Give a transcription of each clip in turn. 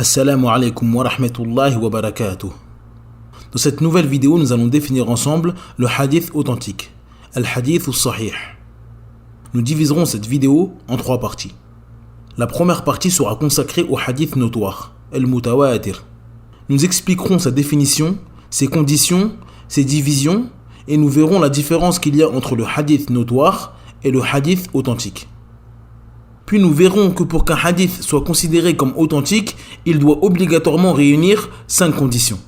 Assalamu alaikum wa rahmatullahi wa barakatuh. Dans cette nouvelle vidéo, nous allons définir ensemble le hadith authentique, al-hadith al-sahih. Nous diviserons cette vidéo en 3 parties. La première partie sera consacrée au hadith notoire, al-mutawatir. Nous expliquerons sa définition, ses conditions, ses divisions, et nous verrons la différence qu'il y a entre le hadith notoire et le hadith authentique. Puis nous verrons que pour qu'un hadith soit considéré comme authentique, il doit obligatoirement réunir 5 conditions.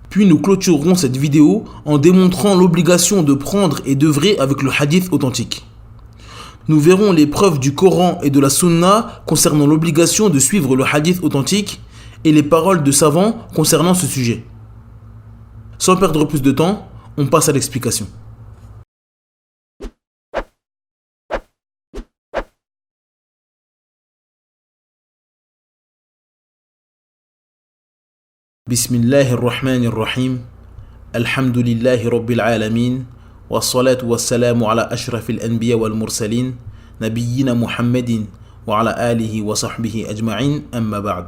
Puis nous clôturerons cette vidéo en démontrant l'obligation de prendre et d'œuvrer avec le hadith authentique. Nous verrons les preuves du Coran et de la Sunna concernant l'obligation de suivre le hadith authentique et les paroles de savants concernant ce sujet. Sans perdre plus de temps, on passe à l'explication. Bismillahir Rahmanir Rahim. Alhamdulillahi Rabbil Alamin. Wassalatu wassalamu ala ashrafil anbiya wal mursalin. Nabiyyina Muhammadin wa ala alihi wa sahbihi ajma'in. Amma ba'd.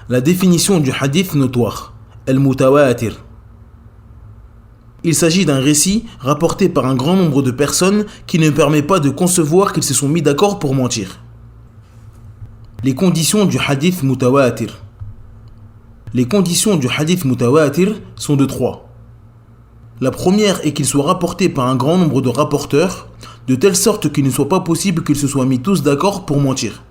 La définition du hadith notoire, al-mutawatir. Il s'agit d'un récit rapporté par un grand nombre de personnes qui ne permet pas de concevoir qu'ils se sont mis d'accord pour mentir. Les conditions du hadith mutawatir. Les conditions du hadith mutawatir sont de 3. La première est qu'il soit rapporté par un grand nombre de rapporteurs, de telle sorte qu'il ne soit pas possible qu'ils se soient mis tous d'accord pour mentir.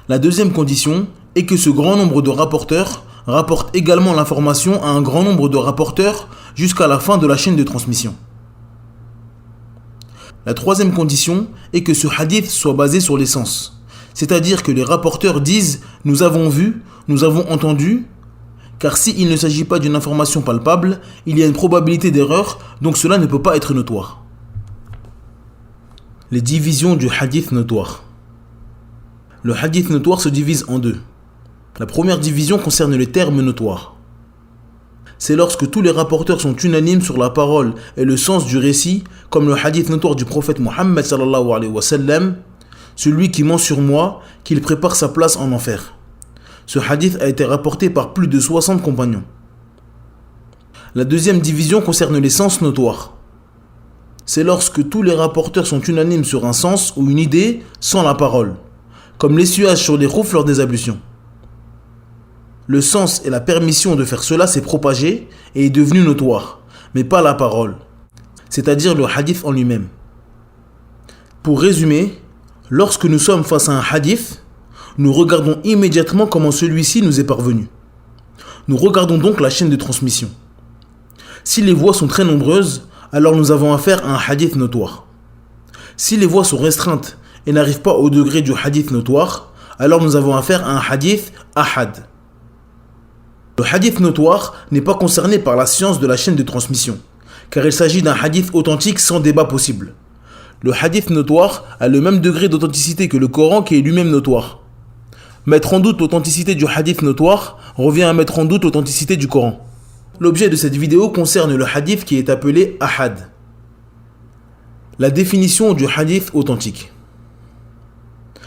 La deuxième condition est que ce grand nombre de rapporteurs rapporte également l'information à un grand nombre de rapporteurs jusqu'à la fin de la chaîne de transmission. La troisième condition est que ce hadith soit basé sur les sens. C'est-à-dire que les rapporteurs disent « nous avons vu, nous avons entendu », car s'il ne s'agit pas d'une information palpable, il y a une probabilité d'erreur, donc cela ne peut pas être notoire. Les divisions du hadith notoire. Le hadith notoire se divise en 2. La première division concerne les termes notoires. C'est lorsque tous les rapporteurs sont unanimes sur la parole et le sens du récit, comme le hadith notoire du prophète Mohammed sallallahu alayhi wa sallam, celui qui ment sur moi, qu'il prépare sa place en enfer. Ce hadith a été rapporté par plus de 60 compagnons. La deuxième division concerne les sens notoires. C'est lorsque tous les rapporteurs sont unanimes sur un sens ou une idée sans la parole, comme l'essuage sur les khoufs lors des ablutions. Le sens et la permission de faire cela s'est propagé et est devenu notoire, mais pas la parole, c'est-à-dire le hadith en lui-même. Pour résumer, lorsque nous sommes face à un hadith, nous regardons immédiatement comment celui-ci nous est parvenu. Nous regardons donc la chaîne de transmission. Si les voies sont très nombreuses, alors nous avons affaire à un hadith notoire. Si les voies sont restreintes et n'arrivent pas au degré du hadith notoire, alors nous avons affaire à un hadith ahad. Le hadith notoire n'est pas concerné par la science de la chaîne de transmission, car il s'agit d'un hadith authentique sans débat possible. Le hadith notoire a le même degré d'authenticité que le Coran qui est lui-même notoire. Mettre en doute l'authenticité du hadith notoire revient à mettre en doute l'authenticité du Coran. L'objet de cette vidéo concerne le hadith qui est appelé ahad. La définition du hadith authentique.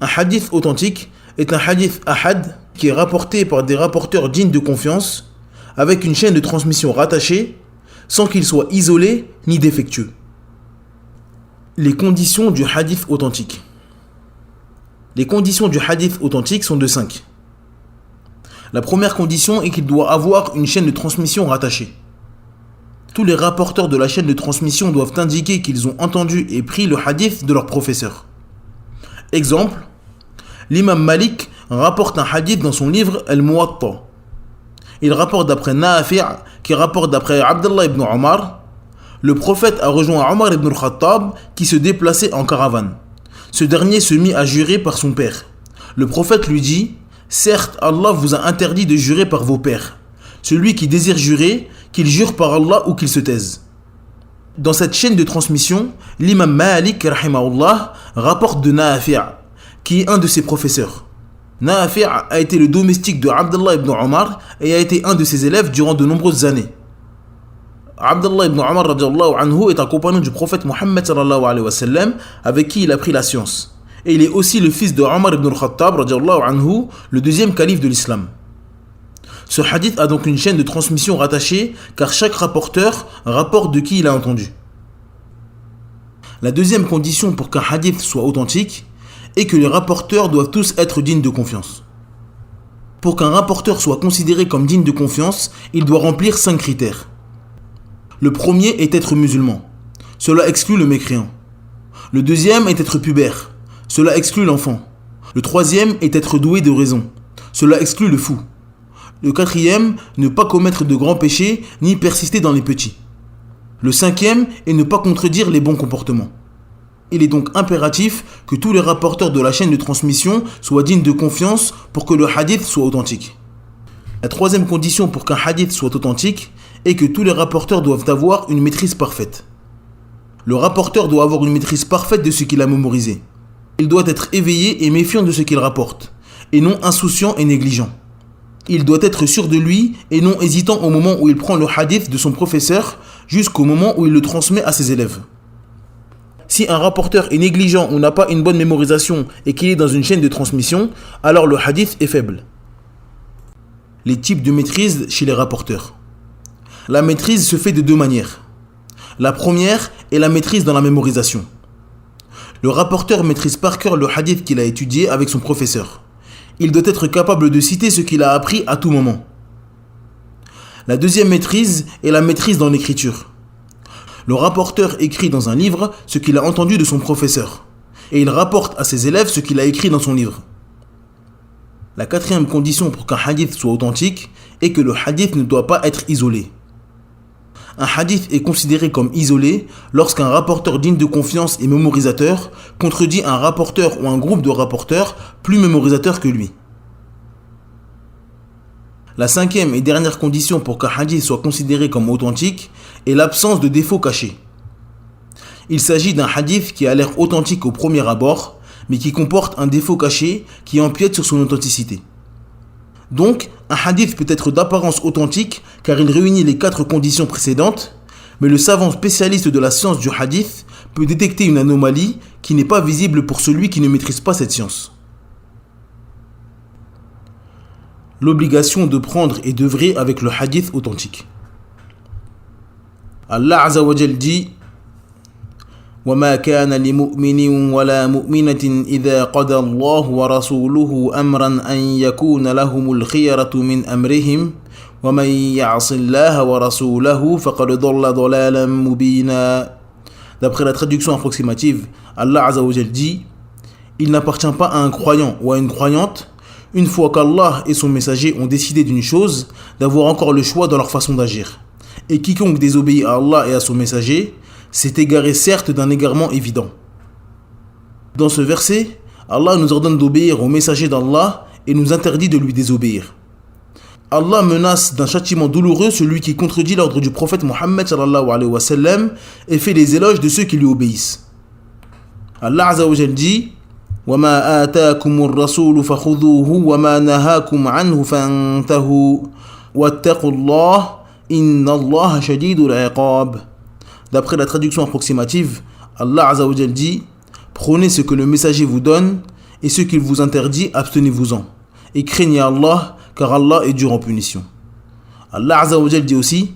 Un hadith authentique est un hadith ahad qui est rapporté par des rapporteurs dignes de confiance avec une chaîne de transmission rattachée sans qu'il soit isolé ni défectueux. Les conditions du hadith authentique. Les conditions du hadith authentique sont de 5. La première condition est qu'il doit avoir une chaîne de transmission rattachée. Tous les rapporteurs de la chaîne de transmission doivent indiquer qu'ils ont entendu et pris le hadith de leur professeur. Exemple, l'imam Malik rapporte un hadith dans son livre Al-Muwatta. Il rapporte d'après Nafi' qui rapporte d'après Abdullah ibn Omar. Le prophète a rejoint Omar ibn al-Khattab qui se déplaçait en caravane. Ce dernier se mit à jurer par son père. Le prophète lui dit « Certes, Allah vous a interdit de jurer par vos pères. Celui qui désire jurer, qu'il jure par Allah ou qu'il se taise. » Dans cette chaîne de transmission, l'imam Malik rahimahullah rapporte de Nafi' qui est un de ses professeurs. Nafi' a été le domestique de Abdullah ibn Omar et a été un de ses élèves durant de nombreuses années. Abdullah ibn Omar est un compagnon du prophète Mohammed sallallahu alayhi wa sallam avec qui il a pris la science. Et il est aussi le fils de Omar ibn al-Khattab, radiallahu anhu, le deuxième calife de l'islam. Ce hadith a donc une chaîne de transmission rattachée, car chaque rapporteur rapporte de qui il a entendu. La deuxième condition pour qu'un hadith soit authentique est que les rapporteurs doivent tous être dignes de confiance. Pour qu'un rapporteur soit considéré comme digne de confiance, il doit remplir 5 critères. Le premier est être musulman. Cela exclut le mécréant. Le deuxième est être pubère. Cela exclut l'enfant. Le troisième est être doué de raison. Cela exclut le fou. Le quatrième, ne pas commettre de grands péchés ni persister dans les petits. Le cinquième est ne pas contredire les bons comportements. Il est donc impératif que tous les rapporteurs de la chaîne de transmission soient dignes de confiance pour que le hadith soit authentique. La troisième condition pour qu'un hadith soit authentique est que tous les rapporteurs doivent avoir une maîtrise parfaite. Le rapporteur doit avoir une maîtrise parfaite de ce qu'il a mémorisé. Il doit être éveillé et méfiant de ce qu'il rapporte, et non insouciant et négligent. Il doit être sûr de lui et non hésitant au moment où il prend le hadith de son professeur jusqu'au moment où il le transmet à ses élèves. Si un rapporteur est négligent ou n'a pas une bonne mémorisation et qu'il est dans une chaîne de transmission, alors le hadith est faible. Les types de maîtrise chez les rapporteurs. La maîtrise se fait de 2 manières. La première est la maîtrise dans la mémorisation. Le rapporteur maîtrise par cœur le hadith qu'il a étudié avec son professeur. Il doit être capable de citer ce qu'il a appris à tout moment. La deuxième maîtrise est la maîtrise dans l'écriture. Le rapporteur écrit dans un livre ce qu'il a entendu de son professeur, et il rapporte à ses élèves ce qu'il a écrit dans son livre. La quatrième condition pour qu'un hadith soit authentique est que le hadith ne doit pas être isolé. Un hadith est considéré comme isolé lorsqu'un rapporteur digne de confiance et mémorisateur contredit un rapporteur ou un groupe de rapporteurs plus mémorisateurs que lui. La cinquième et dernière condition pour qu'un hadith soit considéré comme authentique est l'absence de défauts cachés. Il s'agit d'un hadith qui a l'air authentique au premier abord, mais qui comporte un défaut caché qui empiète sur son authenticité. Donc, un hadith peut être d'apparence authentique car il réunit les 4 conditions précédentes, mais le savant spécialiste de la science du hadith peut détecter une anomalie qui n'est pas visible pour celui qui ne maîtrise pas cette science. L'obligation de prendre et d'œuvrer avec le hadith authentique. Allah Azza wa Jal dit وما كان لمؤمن ولا مؤمنة إذا قضى الله ورسوله أمرا أن يكون لهم الخيرة من أمرهم ومن يعص الله ورسوله فقد ضل ضلالا مبينا. D'après la traduction approximative, Allah Azza wa Jal dit: il n'appartient pas à un croyant ou à une croyante, une fois qu'Allah et son messager ont décidé d'une chose, d'avoir encore le choix dans leur façon d'agir. Et quiconque désobéit à Allah et à son messager s'est égaré certes d'un égarement évident. Dans ce verset, Allah nous ordonne d'obéir au messager d'Allah et nous interdit de lui désobéir. Allah menace d'un châtiment douloureux celui qui contredit l'ordre du prophète Mohammed sallallahu alayhi wa sallam et fait les éloges de ceux qui lui obéissent. Allah Azza wa Jal dit: وَمَا آتَاكُمُ الرَّسُولُ فَخُذُوهُ وَمَا نَهَاكُمْ عَنْهُ فَانْتَهُوا وَاتَّقُوا اللَّهَ إِنَّ اللَّهَ شَدِيدُ الْعِقَابِ. D'après la traduction approximative, Allah Azza wa Jal dit: prenez ce que le messager vous donne et ce qu'il vous interdit, abstenez-vous-en. Et craignez Allah, car Allah est dur en punition. Allah Azza wa Jal dit aussi: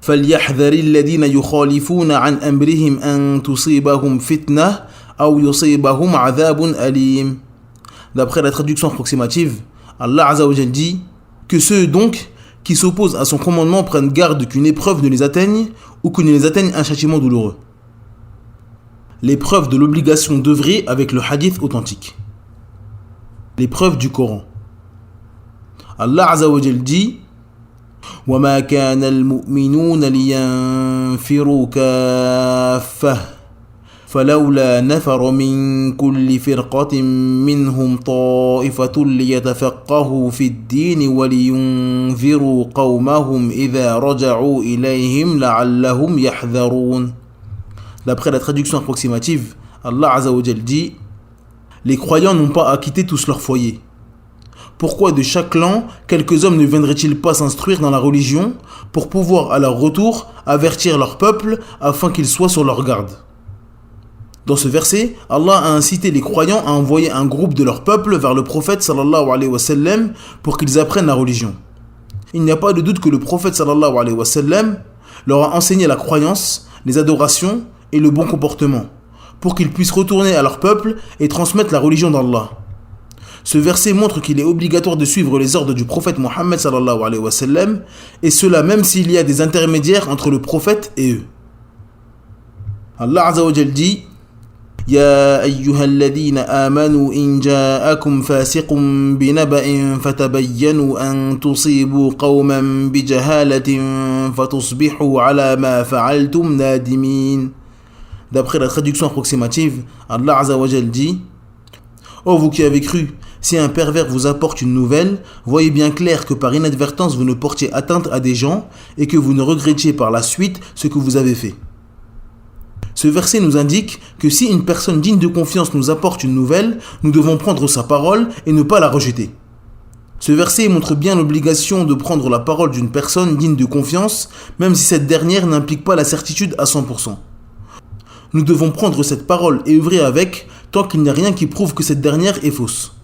فَلْيَحْذَرِ الَّذِينَ يُخَالِفُونَ عَنْ أَمْرِهِمْ أَن تُصِيبَهُمْ فِتْنَةٌ أَوْ يُصِيبَهُمْ عَذَابٌ أَلِيمٌ. D'après la traduction approximative, Allah Azza wa Jal dit que ceux donc qui s'opposent à son commandement prennent garde qu'une épreuve ne les atteigne ou que ne les atteigne un châtiment douloureux. L'épreuve de l'obligation d'œuvrer avec le hadith authentique. L'épreuve du Coran. Allah Azza wa Jal dit: وَمَا كَانَ الْمُؤْمِنُونَ لِيَنْفِرُوا كَافَّةً فَلَوْلَا نَفَرَ مِنْ كُلِّ فِرْقَةٍ مِّنْهُمْ طَائِفَةٌ لِيَتَفَقَّهُوا فِي الدِّينِ وَلِيُنْذِرُوا قَوْمَهُمْ إِذَا رَجَعُوا إِلَيْهِمْ لَعَلَّهُمْ يَحْذَرُونَ. D'après la traduction approximative, Allah Azza wa Jal dit: les croyants n'ont pas à quitter tous leurs foyers. Pourquoi de chaque clan, quelques hommes ne viendraient-ils pas s'instruire dans la religion pour pouvoir à leur retour avertir leur peuple afin qu'ils soient sur leur garde? Dans ce verset, Allah a incité les croyants à envoyer un groupe de leur peuple vers le prophète sallallahu alayhi wa sallam pour qu'ils apprennent la religion. Il n'y a pas de doute que le prophète sallallahu alayhi wa sallam leur a enseigné la croyance, les adorations et le bon comportement, pour qu'ils puissent retourner à leur peuple et transmettre la religion d'Allah. Ce verset montre qu'il est obligatoire de suivre les ordres du prophète Mohammed sallallahu alayhi wa sallam, et cela même s'il y a des intermédiaires entre le prophète et eux. Allah Azza wa Jal dit: يا أيها الذين آمنوا إن جاءكم فاسق بنبأ فتبينوا أن تصيبوا قوما بجهالة فتصبحوا على ما فعلتم نادمين. D'après la traduction approximative, Allah Azza wa Jal dit: Ô vous qui avez cru, si un pervers vous apporte une nouvelle, voyez bien clair que par inadvertance vous ne portiez atteinte à des gens et que vous ne regrettiez par la suite ce que vous avez fait. Ce verset nous indique que si une personne digne de confiance nous apporte une nouvelle, nous devons prendre sa parole et ne pas la rejeter. Ce verset montre bien l'obligation de prendre la parole d'une personne digne de confiance, même si cette dernière n'implique pas la certitude à 100%. Nous devons prendre cette parole et œuvrer avec, tant qu'il n'y a rien qui prouve que cette dernière est fausse.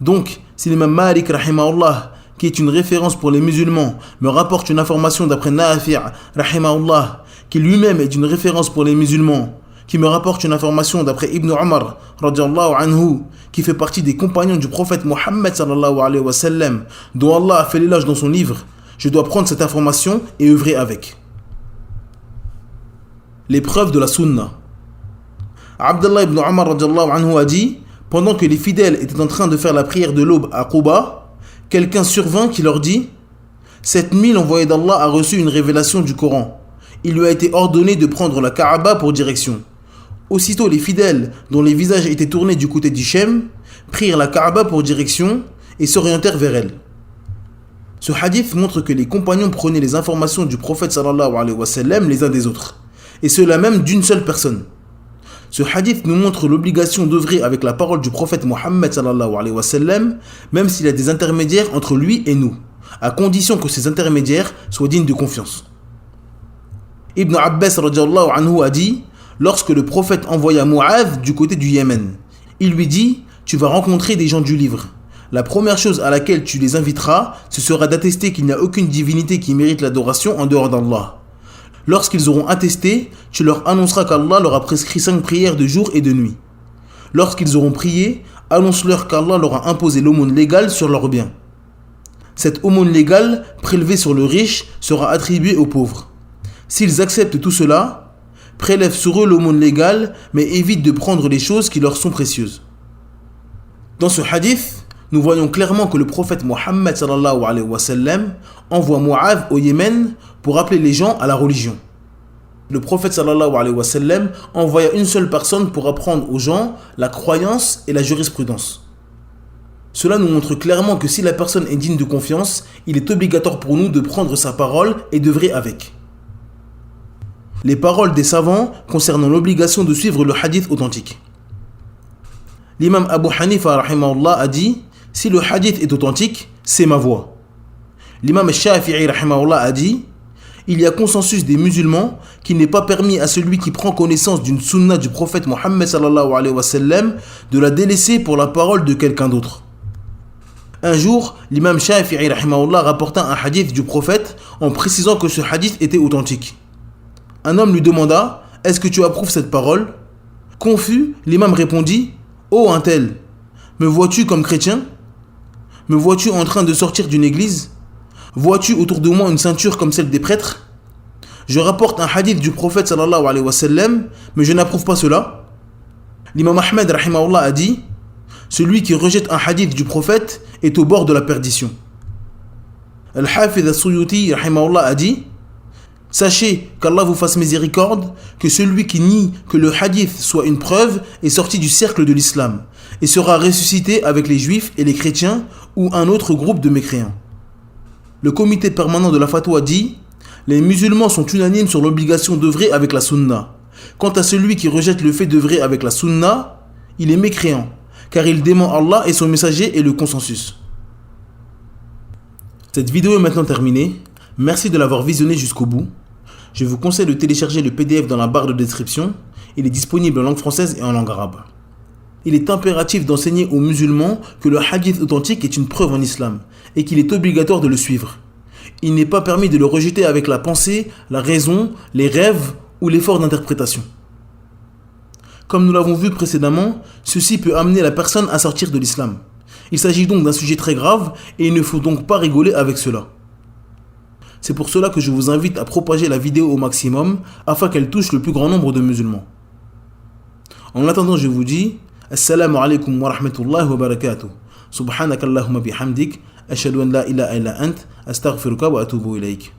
Donc, si l'imam Malik, rahimahullah, qui est une référence pour les musulmans, me rapporte une information d'après Nafi', rahimahullah, qui lui-même est une référence pour les musulmans, qui me rapporte une information d'après Ibn Umar, radiyallahu anhu, qui fait partie des compagnons du prophète Mohammed sallallahu alayhi wa sallam, dont Allah a fait l'éloge dans son livre, je dois prendre cette information et œuvrer avec. L'épreuve de la sunna. Abdullah ibn Umar radiyallahu anhu a dit: pendant que les fidèles étaient en train de faire la prière de l'aube à Quba, quelqu'un survint qui leur dit: cette nuit, l'envoyé d'Allah a reçu une révélation du Coran. Il lui a été ordonné de prendre la Kaaba pour direction. Aussitôt, les fidèles, dont les visages étaient tournés du côté d'Hichem, prirent la Kaaba pour direction et s'orientèrent vers elle. Ce hadith montre que les compagnons prenaient les informations du prophète sallallahu alayhi wa sallam les uns des autres, et cela même d'une seule personne. Ce hadith nous montre l'obligation d'œuvrer avec la parole du prophète Mohammed sallallahu alayhi wa sallam, même s'il y a des intermédiaires entre lui et nous, à condition que ces intermédiaires soient dignes de confiance. Ibn Abbas radiyallahu anhu a dit: lorsque le prophète envoya Mu'adh du côté du Yémen, il lui dit: tu vas rencontrer des gens du livre. La première chose à laquelle tu les inviteras, ce sera d'attester qu'il n'y a aucune divinité qui mérite l'adoration en dehors d'Allah. Lorsqu'ils auront attesté, tu leur annonceras qu'Allah leur a prescrit 5 prières de jour et de nuit. Lorsqu'ils auront prié, annonce-leur qu'Allah leur a imposé l'aumône légale sur leurs biens. Cette aumône légale, prélevée sur le riche, sera attribuée aux pauvres. S'ils acceptent tout cela, prélèvent sur eux l'aumône légale, mais évitent de prendre les choses qui leur sont précieuses. Dans ce hadith, nous voyons clairement que le prophète Mohammed sallallahu alayhi wa sallam envoie Mu'adh au Yémen pour appeler les gens à la religion. Le prophète sallallahu alayhi wa sallam envoya une seule personne pour apprendre aux gens la croyance et la jurisprudence. Cela nous montre clairement que si la personne est digne de confiance, il est obligatoire pour nous de prendre sa parole et d'œuvrer avec. Les paroles des savants concernant l'obligation de suivre le hadith authentique. L'imam Abu Hanifa rahimahullah a dit: si le hadith est authentique, c'est ma voix. L'imam Shafi'i rahimahullah a dit: il y a consensus des musulmans qu'il n'est pas permis à celui qui prend connaissance d'une sunna du prophète Mohammed sallallahu alayhi wa sallam de la délaisser pour la parole de quelqu'un d'autre. Un jour, l'imam Shafi'i rahimahullah rapporta un hadith du prophète en précisant que ce hadith était authentique. Un homme lui demanda: est-ce que tu approuves cette parole? Confus, l'imam répondit: ô un tel, me vois-tu comme chrétien? Me vois-tu en train de sortir d'une église? Vois-tu autour de moi une ceinture comme celle des prêtres? Je rapporte un hadith du prophète sallallahu alayhi wa sallam, mais je n'approuve pas cela. L'imam Ahmed rahimahullah a dit: celui qui rejette un hadith du prophète est au bord de la perdition. Al-Hafidh al-Suyuti rahimahullah a dit: sachez qu'Allah vous fasse miséricorde, que celui qui nie que le hadith soit une preuve est sorti du cercle de l'islam et sera ressuscité avec les juifs et les chrétiens ou un autre groupe de mécréants. Le comité permanent de la fatwa dit: les musulmans sont unanimes sur l'obligation d'œuvrer avec la sunna. Quant à celui qui rejette le fait d'œuvrer avec la sunna, il est mécréant, car il dément Allah et son messager et le consensus. Cette vidéo est maintenant terminée. Merci de l'avoir visionnée jusqu'au bout. Je vous conseille de télécharger le PDF dans la barre de description Il est disponible en langue française et en langue arabe. Il est impératif d'enseigner aux musulmans que le hadith authentique est une preuve en islam et qu'il est obligatoire de le suivre. Il n'est pas permis de le rejeter avec la pensée, la raison, les rêves ou l'effort d'interprétation. Comme nous l'avons vu précédemment, ceci peut amener la personne à sortir de l'islam. Il s'agit donc d'un sujet très grave et il ne faut donc pas rigoler avec cela. C'est pour cela que je vous invite à propager la vidéo au maximum afin qu'elle touche le plus grand nombre de musulmans. En attendant, je vous dis Assalamu alaikum wa rahmatullahi wa barakatuh. Subhanakallahumma bihamdik. Ashhadu an la ilaha illa ant. Astaghfiruka wa atubu ilayk.